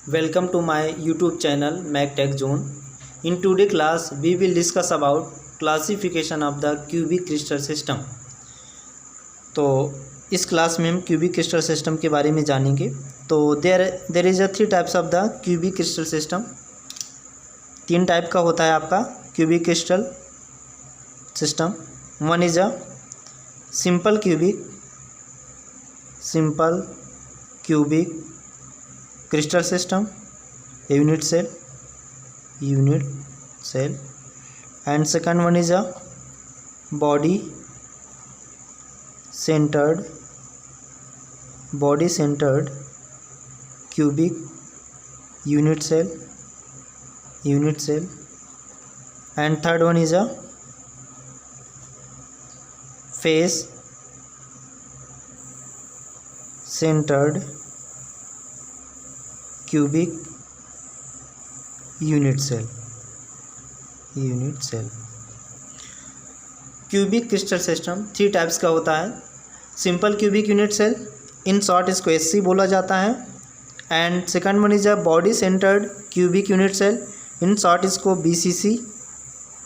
Welcome to my YouTube channel MacTech Zone. In today's class, we will discuss about classification of the cubic crystal system. तो इस class में हम cubic crystal system के बारे में जानेंगे. तो there is a 3 types of the cubic crystal system. 3 type का होता है आपका cubic crystal system. One is a simple cubic crystal system, unit cell, and second one is a body centered cubic unit cell, and third one is a face centered cubic unit cell. Cubic crystal system 3 types का होता है. Simple cubic unit cell, in short इसको SC बोला जाता है. And second one is a body centred cubic unit cell, in short इसको BCC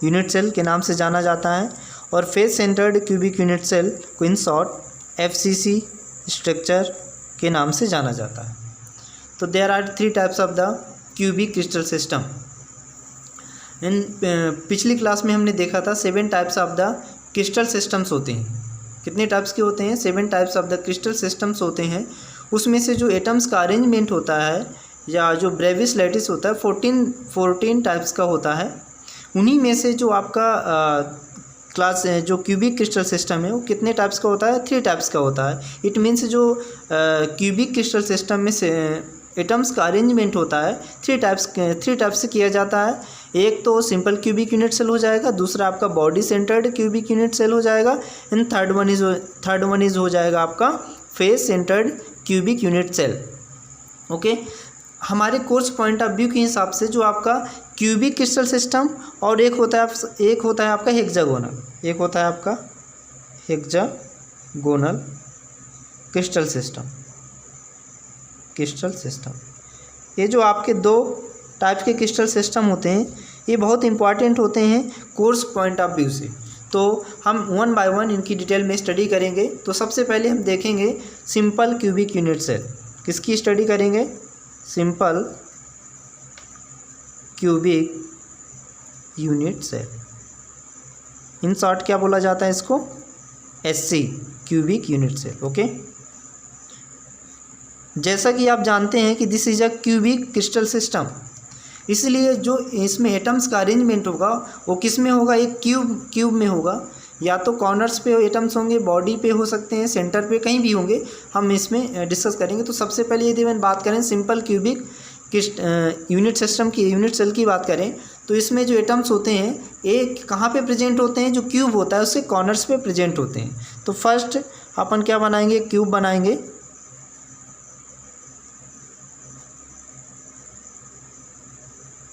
unit cell के नाम से जाना जाता है. और face centred cubic unit cell को इन शॉर्ट एफसीसी स्ट्रक्चर के नाम से जाना जाता है. तो there are 3 types of the cubic crystal system. In पिछली क्लास में हमने देखा था 7 types of the crystal systems होते हैं. कितने टाइप्स के होते हैं? 7 types of the crystal systems होते हैं. उसमें से जो एटम्स का अरेंजमेंट होता है या जो ब्रेविस लैटिस होता है 14 टाइप्स का होता है. उन्हीं में से जो आपका जो क्यूबिक क्रिस्टल सिस्टम है वो कितने टाइप्स का होता है? 3 टाइप्स का होता है. इट मीन्स जो क्यूबिक क्रिस्टल सिस्टम में से एटम्स का अरेंजमेंट होता है 3 टाइप्स से किया जाता है. एक तो सिंपल क्यूबिक यूनिट सेल हो जाएगा, दूसरा आपका body centred cubic unit cell हो जाएगा, एंड थर्ड वन इज हो जाएगा आपका face centred cubic unit cell. Okay, हमारे कोर्स पॉइंट ऑफ व्यू के हिसाब से जो आपका क्यूबिक क्रिस्टल सिस्टम और एक होता है आपका हेक्सागोनल, एक होता है आपका हेक्सागोनल क्रिस्टल सिस्टम. ये जो आपके 2 टाइप के क्रिस्टल सिस्टम होते हैं ये बहुत इंपॉर्टेंट होते हैं कोर्स पॉइंट ऑफ व्यू से. तो हम 1 बाय 1 इनकी डिटेल में स्टडी करेंगे. तो सबसे पहले हम देखेंगे सिंपल क्यूबिक यूनिट सेल. किसकी स्टडी करेंगे? Simple cubic unit cell. In short क्या बोला जाता है इसको? SC cubic unit cell. Okay, जैसा कि आप जानते हैं कि this is a cubic crystal system, इसलिए जो इसमें एटम्स का अरेंजमेंट होगा वो किस में होगा? एक क्यूब में होगा. या तो कॉर्नर्स पे एटम्स होंगे, बॉडी पे हो सकते हैं, सेंटर पे कहीं भी होंगे. हम इसमें डिस्कस करेंगे. तो सबसे पहले यदि हम बात करें सिंपल क्यूबिक यूनिट सिस्टम की, यूनिट सेल की बात करें, तो इसमें जो एटम्स होते हैं एक कहाँ पे प्रेजेंट होते हैं? जो क्यूब होता है उसके कॉर्नर्स पे प्रेजेंट होते हैं. तो फर्स्ट अपन क्या बनाएंगे? क्यूब बनाएंगे.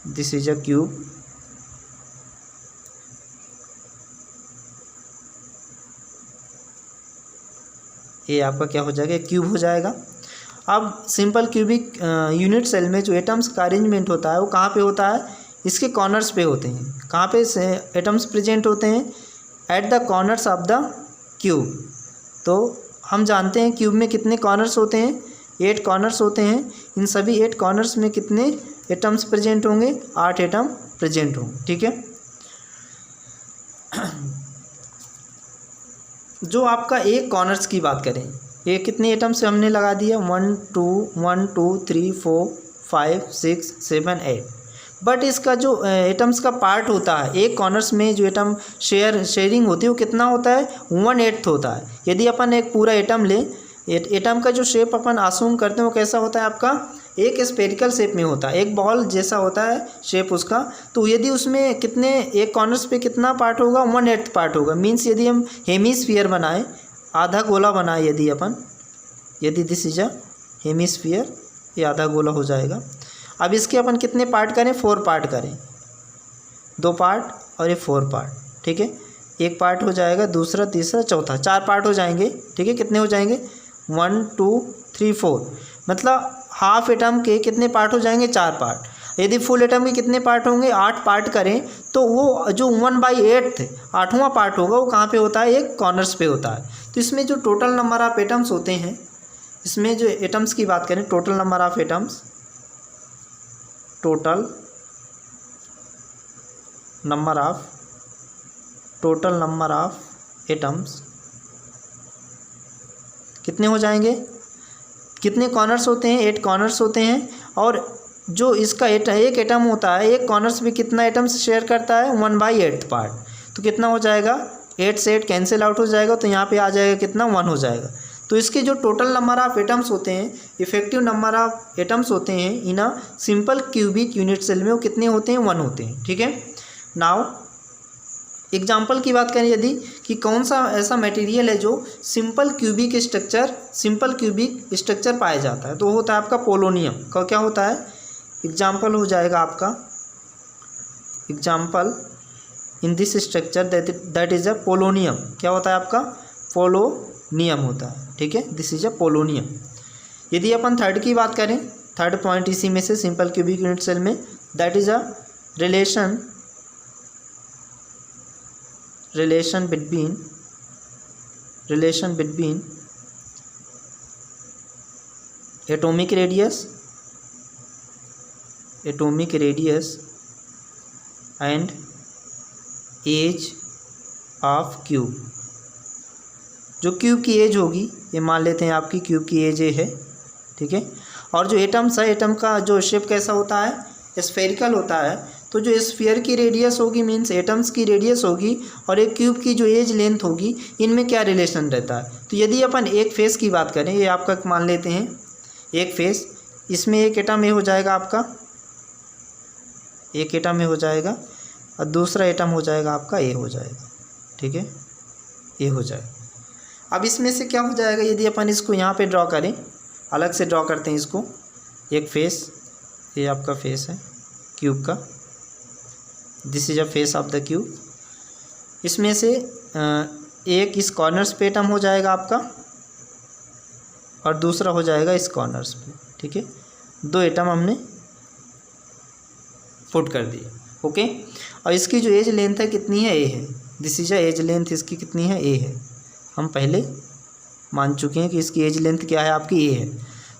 This is a cube. ये आपका क्या हो जाएगा? क्यूब हो जाएगा. अब सिंपल क्यूबिक यूनिट सेल में जो एटम्स का अरेंजमेंट होता है वो कहाँ पे होता है? इसके कॉर्नर्स पे होते हैं. कहाँ पे एटम्स प्रेजेंट होते हैं? At the corners of the cube. तो हम जानते हैं क्यूब में कितने कॉर्नर्स होते हैं? 8 कॉर्नर्स होते हैं. इन सभी 8 कॉर्नर्स में कितने एटम्स प्रेजेंट होंगे? 8 एटम प्रेजेंट होंगे. ठीक है. जो आपका एक कॉर्नर्स की बात करें, ये कितने एटम्स हमने लगा दिया? 1 2 3 4 5 6 7 8. बट इसका जो एटम्स का पार्ट होता है एक कॉर्नर्स में जो एटम शेयरिंग होती है वो कितना होता है? 1/8 होता है. यदि अपन एक पूरा एटम लें, एटम का जो शेप अपन आसूम करते हैं वो कैसा होता है? आपका एक स्फेरिकल शेप में होता है, एक बॉल जैसा होता है शेप उसका. तो यदि उसमें कितने एक कॉर्नर्स पे कितना पार्ट होगा? 1/8 पार्ट होगा. मीन्स यदि हम हेमीस्फीयर बनाएं, आधा गोला बनाए यदि दिस इज अ हेमीस्फीयर, ये आधा गोला हो जाएगा. अब इसके अपन कितने पार्ट करें? 4 पार्ट करें. 2 पार्ट और ये 4 पार्ट. ठीक है, एक पार्ट हो जाएगा, दूसरा, तीसरा, चौथा, 4 पार्ट हो जाएंगे. ठीक है, कितने हो जाएंगे? 1 2 3 4. मतलब हाफ एटम के कितने पार्ट हो जाएंगे, 4 पार्ट। यदि फुल एटम के कितने पार्ट होंगे, 8 पार्ट करें तो वो जो 1/8 8वां पार्ट होगा वो कहाँ पे होता है, एक कॉर्नर्स पे होता है। तो इसमें जो टोटल नंबर ऑफ एटम्स होते हैं, इसमें जो एटम्स की बात करें, total number of atoms, total number of atoms कितने हो जाएंगे, कितने कॉर्नर्स होते हैं, 8 कॉर्नर्स होते हैं। और जो इसका एक एटम होता है, एक कॉर्नर्स में कितना एटम्स शेयर करता है, 1/8 पार्ट। तो कितना हो जाएगा, 8 से 8 कैंसिल आउट हो जाएगा, तो यहाँ पे आ जाएगा कितना, 1 हो जाएगा। तो इसके जो टोटल नंबर ऑफ एटम्स होते हैं, इफेक्टिव नंबर ऑफ एटम्स होते हैं in a simple cubic unit cell में, वो कितने होते हैं, 1 होते हैं। ठीक है। नाउ एग्जाम्पल की बात करें यदि, कि कौन सा ऐसा मटेरियल है जो सिंपल क्यूबिक स्ट्रक्चर पाया जाता है, तो वो होता है आपका पोलोनियम का। क्या होता है, एग्जाम्पल हो जाएगा आपका, example in this structure that is a polonium. क्या होता है आपका, पोलोनियम होता है। ठीक है, दिस इज अ पोलोनियम। यदि अपन थर्ड की बात करें, थर्ड पॉइंट इसी में से सिंपल क्यूबिक यूनिट सेल में, that is a relation between atomic radius and age of cube। जो क्यूब की एज होगी, ये मान लेते हैं आपकी क्यूब की एज है। ठीक है। और जो एटम्स है, एटम का जो शेप कैसा होता है, स्फेरिकल होता है। तो जो स्फीयर की रेडियस होगी, मीन्स एटम्स की रेडियस होगी, और एक क्यूब की जो एज लेंथ होगी, इनमें क्या रिलेशन रहता है। तो यदि अपन एक फेस की बात करें, ये आपका मान लेते हैं एक फेस, इसमें एक एटम ए हो जाएगा आपका, एक एटम ए हो जाएगा, और दूसरा एटम हो जाएगा आपका ए हो जाएगा। ठीक है, ए हो जाएगा। अब इसमें से क्या हो जाएगा, यदि अपन इसको यहाँ पे ड्रॉ करें, अलग से ड्रॉ करते हैं इसको, एक फेस, ये आपका फेस है क्यूब का, this is a face of the cube. इसमें से एक इस कॉर्नर्स पे एटम हो जाएगा आपका, और दूसरा हो जाएगा इस कॉर्नर्स पे। ठीक है, 2 एटम हमने पुट कर दिए। ओके। और इसकी जो एज लेंथ है कितनी है, ए है। This is a edge length, इसकी कितनी है, ए है। हम पहले मान चुके हैं कि इसकी एज लेंथ क्या है, आपकी ए है।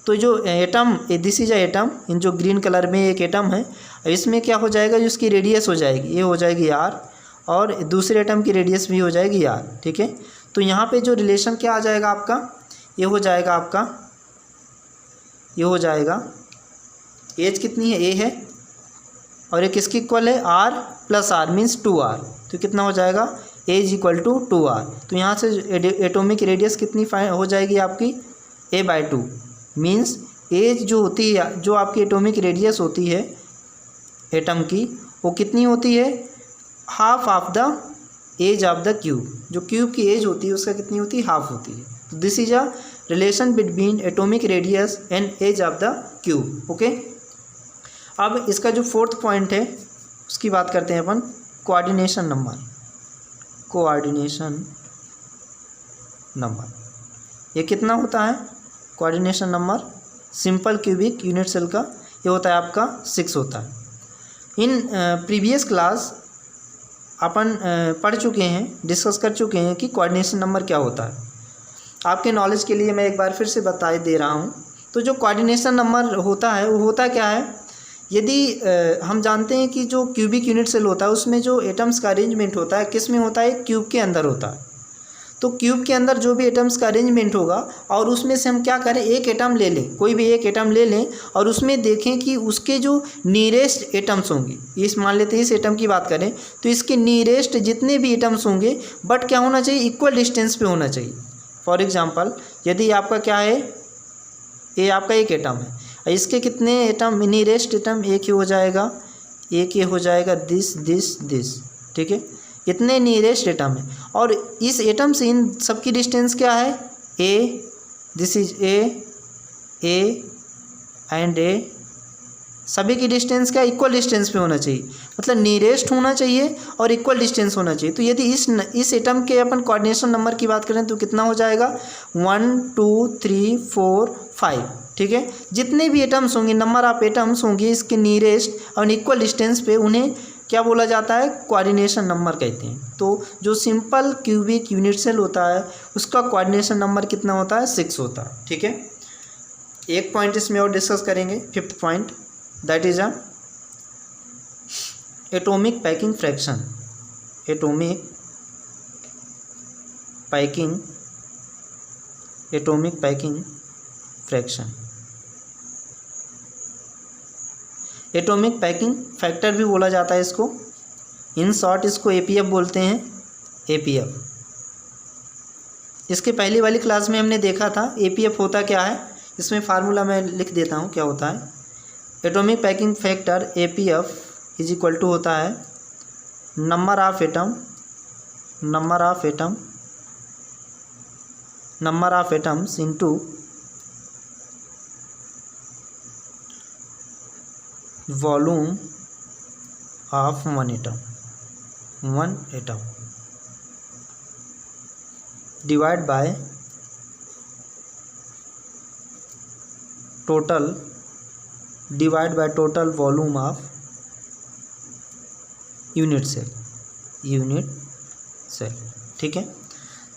तो जो atom, this is a atom, इन जो ग्रीन कलर में एक एटम है, इसमें क्या हो जाएगा, जो इसकी रेडियस हो जाएगी, ये हो जाएगी आर, और दूसरे एटम की रेडियस भी हो जाएगी आर। ठीक है। तो यहाँ पे जो रिलेशन क्या आ जाएगा आपका, ये हो जाएगा आपका, ये हो जाएगा एज कितनी है, ए है, और एक किसकी इक्वल है, are plus are means 2r। तो कितना हो जाएगा, एज इक्वल टू 2r। तो यहाँ से एटॉमिक रेडियस कितनी हो जाएगी आपकी, a/2 मीन्स एज जो होती है, जो आपकी एटॉमिक रेडियस होती है एटम की, वो कितनी होती है, half of the edge of the cube. जो क्यूब की एज होती है उसका कितनी होती है, हाफ होती है। तो this is a relation between atomic radius and edge of the cube. Okay. अब इसका जो फोर्थ पॉइंट है उसकी बात करते हैं अपन, कोऑर्डिनेशन नंबर। ये कितना होता है, coordination number simple cubic unit cell का, ये होता है आपका 6 होता है। इन प्रीवियस क्लास अपन पढ़ चुके हैं, डिस्कस कर चुके हैं कि कोऑर्डिनेशन नंबर क्या होता है। आपके नॉलेज के लिए मैं एक बार फिर से बता दे रहा हूँ। तो जो कोऑर्डिनेशन नंबर होता है वो होता क्या है, यदि हम जानते हैं कि जो क्यूबिक यूनिट सेल होता है उसमें जो एटम्स का अरेंजमेंट होता है किस में होता है, क्यूब के अंदर होता है। तो क्यूब के अंदर जो भी एटम्स का अरेंजमेंट होगा, और उसमें से हम क्या करें, एक एटम ले लें, कोई भी एक एटम ले लें, और उसमें देखें कि उसके जो नियरेस्ट एटम्स होंगे, इस मान लेते हैं इस एटम की बात करें, तो इसके नियरेस्ट जितने भी एटम्स होंगे, बट क्या होना चाहिए, इक्वल डिस्टेंस पे होना चाहिए। फॉर एग्जांपल, यदि आपका क्या है, ये आपका एक एटम है, इसके कितने एटम, नियरेस्ट एटम एक ही हो जाएगा, एक ये हो जाएगा, दिस। ठीक है, इतने नियरेस्ट एटम है, और इस एटम से इन सबकी डिस्टेंस क्या है, ए, दिस इज ए एंड ए, सभी की डिस्टेंस क्या, इक्वल डिस्टेंस पे होना चाहिए, मतलब नियरेस्ट होना चाहिए और इक्वल डिस्टेंस होना चाहिए। तो यदि इस एटम के अपन कोऑर्डिनेशन नंबर की बात करें तो कितना हो जाएगा, 1 2 3 4 5। ठीक है। जितने भी एटम्स होंगे, नंबर ऑफ एटम्स होंगे इसके नियरेस्ट और इक्वल डिस्टेंस पे, उन्हें क्या बोला जाता है, कोऑर्डिनेशन नंबर कहते हैं। तो जो सिंपल क्यूबिक यूनिट सेल होता है उसका कोऑर्डिनेशन नंबर कितना होता है, 6 होता है, ठीक है। एक पॉइंट इसमें और डिस्कस करेंगे, 5th point, that is atomic packing fraction. Atomic packing fraction, atomic packing factor भी बोला जाता है इसको। इन शॉर्ट इसको एपीएफ बोलते हैं, एपीएफ। इसके पहली वाली क्लास में हमने देखा था एपीएफ होता क्या है। इसमें फार्मूला मैं लिख देता हूँ क्या होता है। Atomic packing factor APF is equal to होता है number of atoms into volume of one atom divide by total volume of unit cell, ठीक है।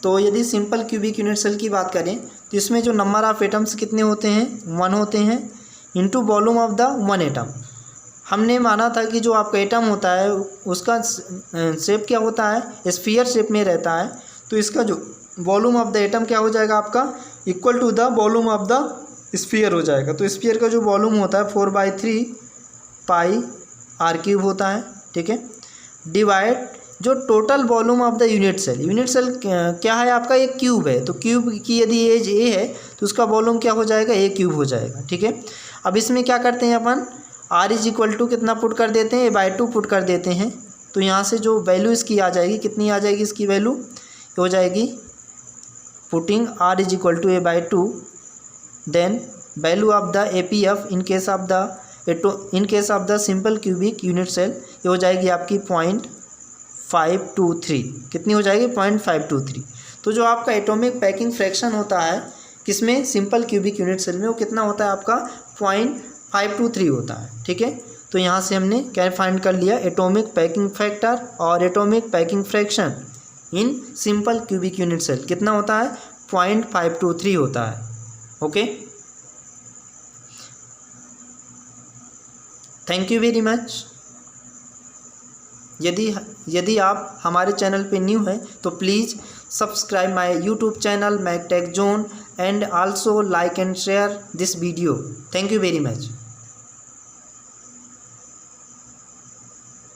तो यदि सिंपल क्यूबिक यूनिट सेल की बात करें तो इसमें जो नंबर ऑफ एटम्स कितने होते हैं, 1 होते हैं, into volume of the one atom. हमने माना था कि जो आपका एटम होता है उसका शेप क्या होता है, स्फीयर शेप में रहता है। तो इसका जो वॉल्यूम ऑफ द एटम क्या हो जाएगा आपका, equal to the volume of the sphere हो जाएगा। तो स्फीयर का जो वॉल्यूम होता है 4/3 पाई r³ होता है, ठीक है। डिवाइड जो total volume of the unit cell क्या है आपका, एक क्यूब है। तो क्यूब की यदि एज ए है तो उसका वॉल्यूम क्या हो जाएगा, a³ हो जाएगा, ठीक है। अब इसमें क्या करते हैं अपन, r इज इक्वल टू कितना पुट कर देते हैं, a/2 पुट कर देते हैं। तो यहाँ से जो वैल्यू इसकी आ जाएगी, कितनी आ जाएगी इसकी वैल्यू, हो जाएगी putting r is equal to a/2, then value of the APF in case of the simple cubic unit cell, ये हो जाएगी आपकी 0.523। कितनी हो जाएगी, 0.523। तो जो आपका एटॉमिक पैकिंग फ्रैक्शन होता है किसमें, सिंपल क्यूबिक यूनिट सेल में, वो कितना होता है आपका 0.523 होता है, ठीक है। तो यहाँ से हमने क्या फाइंड कर लिया, एटॉमिक पैकिंग फैक्टर और atomic packing fraction in simple cubic unit cell कितना होता है, 0.523 होता है, okay. Thank you very much. यदि आप हमारे चैनल पे न्यू हैं तो please subscribe my YouTube channel Mac Tech Zone and also like and share this video. Thank you very much.